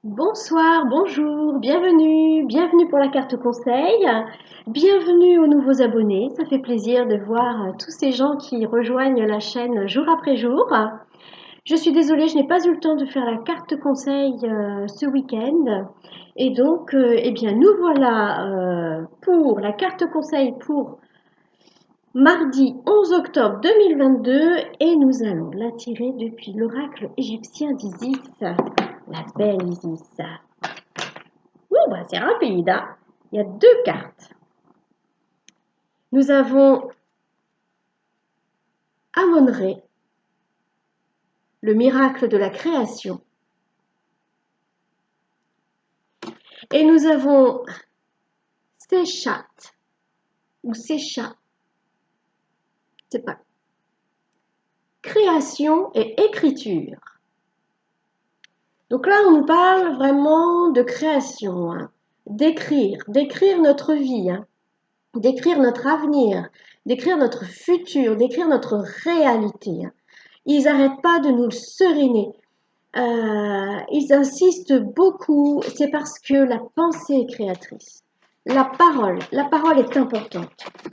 Bonsoir, bonjour, bienvenue pour la carte conseil, bienvenue aux nouveaux abonnés, ça fait plaisir de voir tous ces gens qui rejoignent la chaîne jour après jour. Je suis désolée, je n'ai pas eu le temps de faire la carte conseil ce week-end et donc eh bien nous voilà pour la carte conseil pour mardi 11 octobre 2022 et nous allons la tirer depuis l'oracle égyptien d'Isis, la belle Isis. C'est rapide, hein. Il y a deux cartes. Nous avons Amon-Ré, le miracle de la création. Et nous avons Séchat, ou Séchat, c'est pas. Création et écriture. Donc là, on nous parle vraiment de création, hein. D'écrire notre vie, hein. D'écrire notre avenir, d'écrire notre futur, d'écrire notre réalité, hein. Ils n'arrêtent pas de nous le seriner. Ils insistent beaucoup, c'est parce que la pensée est créatrice. La parole est importante.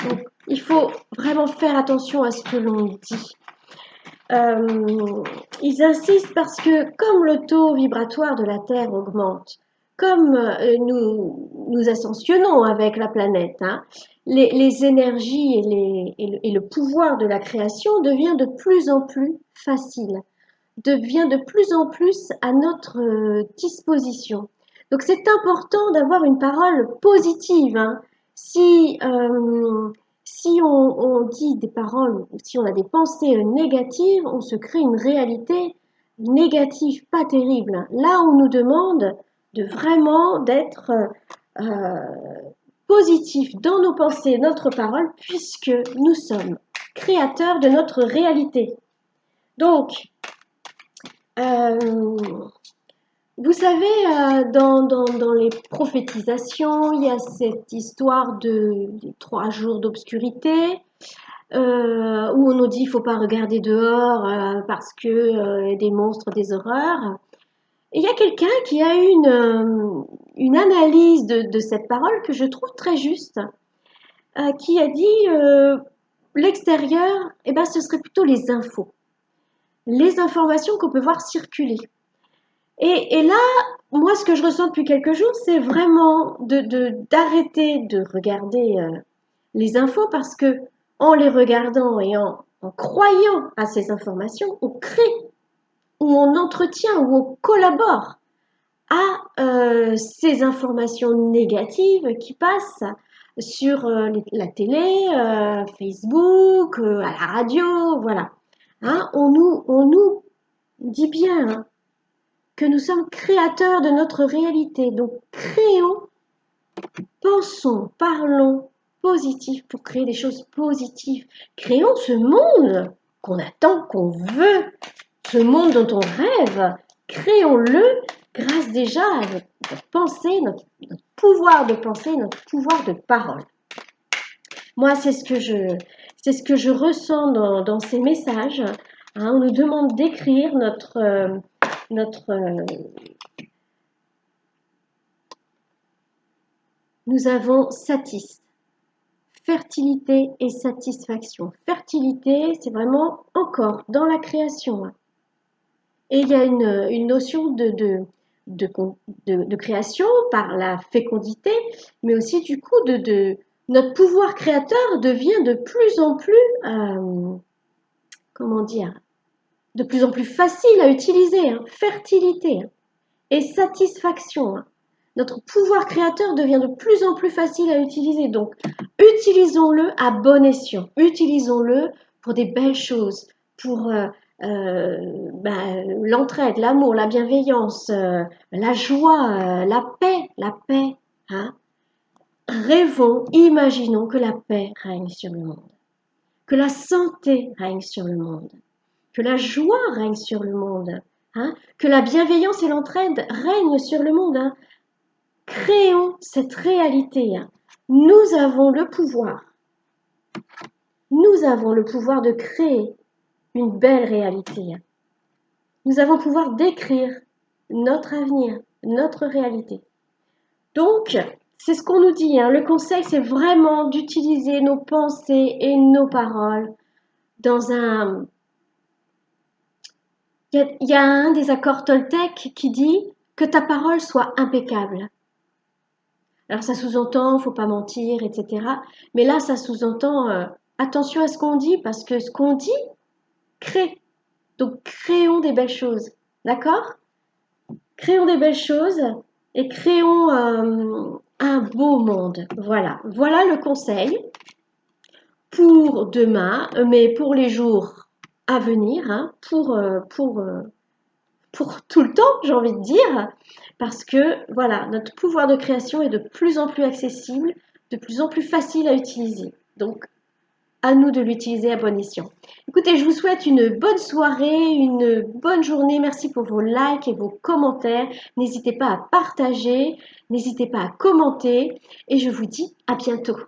Donc, il faut vraiment faire attention à ce que l'on dit. Ils insistent parce que comme le taux vibratoire de la Terre augmente, comme nous ascensionnons avec la planète, hein, les énergies et le pouvoir de la création devient de plus en plus facile, devient de plus en plus à notre disposition. Donc c'est important d'avoir une parole positive, hein. Si, si on dit des paroles, si on a des pensées négatives, on se crée une réalité négative, pas terrible. Là, on nous demande de vraiment d'être positif dans nos pensées, notre parole, puisque nous sommes créateurs de notre réalité. Donc, vous savez, dans les prophétisations, il y a cette histoire des 3 jours d'obscurité, où on nous dit il ne faut pas regarder dehors parce que des monstres, des horreurs. Et il y a quelqu'un qui a eu une analyse de cette parole que je trouve très juste, qui a dit l'extérieur, eh ben, ce serait plutôt les informations qu'on peut voir circuler. Et là, moi, ce que je ressens depuis quelques jours, c'est vraiment d'arrêter de regarder les infos parce que en les regardant et en croyant à ces informations, on crée ou on entretient ou on collabore à ces informations négatives qui passent sur la télé, Facebook, à la radio, voilà. Hein, on nous dit bien, hein, que nous sommes créateurs de notre réalité. Donc créons, pensons, parlons positif pour créer des choses positives. Créons ce monde qu'on attend, qu'on veut, ce monde dont on rêve. Créons-le grâce déjà à notre pensée, notre pouvoir de pensée, notre pouvoir de parole. Moi, c'est ce que je ressens dans ces messages. Hein, on nous demande d'écrire nous avons satis, fertilité et satisfaction. Fertilité, c'est vraiment encore dans la création, hein. Et il y a une notion de création par la fécondité, mais aussi du coup notre pouvoir créateur devient de plus en plus, comment dire, de plus en plus facile à utiliser, hein. Fertilité, hein, et satisfaction, hein. Notre pouvoir créateur devient de plus en plus facile à utiliser. Donc, utilisons-le à bon escient. Utilisons-le pour des belles choses, pour l'entraide, l'amour, la bienveillance, la joie, la paix. Hein. Rêvons, imaginons que la paix règne sur le monde, que la santé règne sur le monde, que la joie règne sur le monde, hein, que la bienveillance et l'entraide règnent sur le monde. Hein. Créons cette réalité. Hein. Nous avons le pouvoir. Nous avons le pouvoir de créer une belle réalité. Hein. Nous avons le pouvoir d'écrire notre avenir, notre réalité. Donc, c'est ce qu'on nous dit, hein. Le conseil, c'est vraiment d'utiliser nos pensées et nos paroles dans un... Il y a un des accords Toltec qui dit que ta parole soit impeccable. Alors ça sous-entend, faut pas mentir, etc. Mais là, ça sous-entend attention à ce qu'on dit parce que ce qu'on dit crée. Donc créons des belles choses, d'accord? Créons des belles choses et créons un beau monde. Voilà, voilà le conseil pour demain, mais pour les jours à venir, hein, pour tout le temps, j'ai envie de dire, parce que voilà, notre pouvoir de création est de plus en plus accessible, de plus en plus facile à utiliser. Donc, à nous de l'utiliser à bon escient. Écoutez, je vous souhaite une bonne soirée, une bonne journée. Merci pour vos likes et vos commentaires. N'hésitez pas à partager, n'hésitez pas à commenter et je vous dis à bientôt.